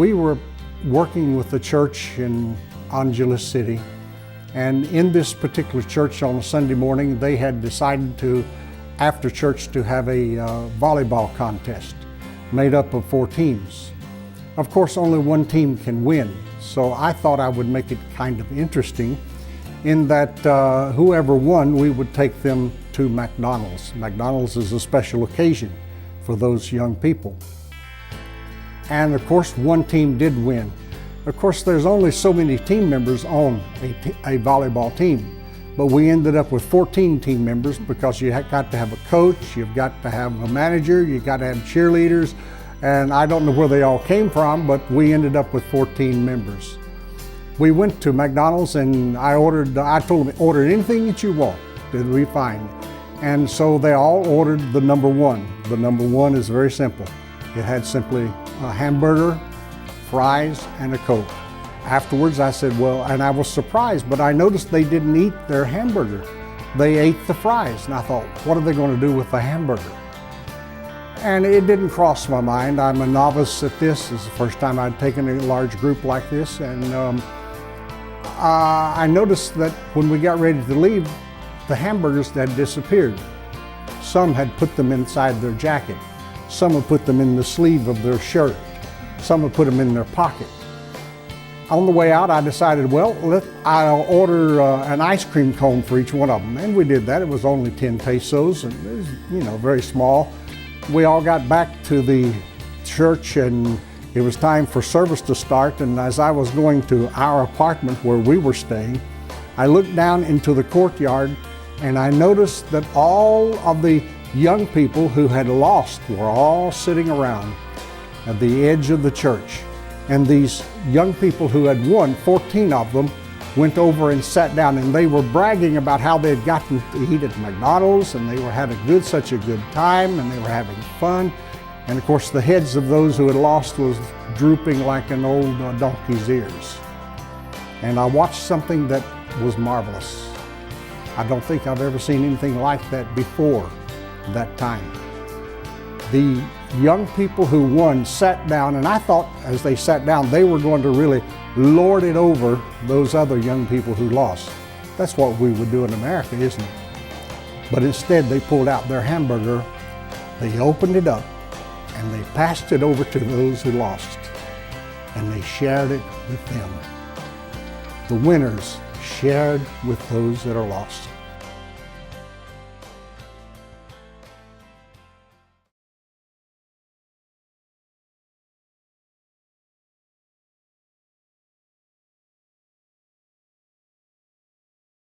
We were working with the church in Angeles City, and in this particular church on a Sunday morning, they had decided to, after church, to have a volleyball contest made up of 4 teams. Of course, only one team can win, so I thought I would make it kind of interesting in that whoever won, we would take them to McDonald's. McDonald's is a special occasion for those young people. And of course, one team did win. Of course, there's only so many team members on a volleyball team, but we ended up with 14 team members because you got to have a coach, you've got to have a manager, you've got to have cheerleaders, and I don't know where they all came from, but we ended up with 14 members. We went to McDonald's and I told them, order anything that you want, that we find. And so they all ordered the number 1. The number 1 is very simple. It had simply a hamburger, fries, and a Coke. Afterwards I said, well, and I was surprised, but I noticed they didn't eat their hamburger. They ate the fries, and I thought, what are they going to do with the hamburger? And it didn't cross my mind. I'm a novice at this. It's the first time I'd taken a large group like this, and I noticed that when we got ready to leave, the hamburgers had disappeared. Some had put them inside their jacket. Some had put them in the sleeve of their shirt. Some had put them in their pocket. On the way out, I decided, well, I'll order an ice cream cone for each one of them. And we did that. It was only 10 pesos, and it was, very small. We all got back to the church, and it was time for service to start. And as I was going to our apartment where we were staying, I looked down into the courtyard, and I noticed that all of the young people who had lost were all sitting around at the edge of the church. And these young people who had won, 14 of them, went over and sat down, and they were bragging about how they had gotten to eat at McDonald's, and they were having such a good time, and they were having fun. And of course, the heads of those who had lost was drooping like an old donkey's ears. And I watched something that was marvelous. I don't think I've ever seen anything like that before that time. The young people who won sat down, and I thought as they sat down, they were going to really lord it over those other young people who lost. That's what we would do in America, isn't it? But instead, they pulled out their hamburger, they opened it up, and they passed it over to those who lost, and they shared it with them. The winners shared with those that are lost.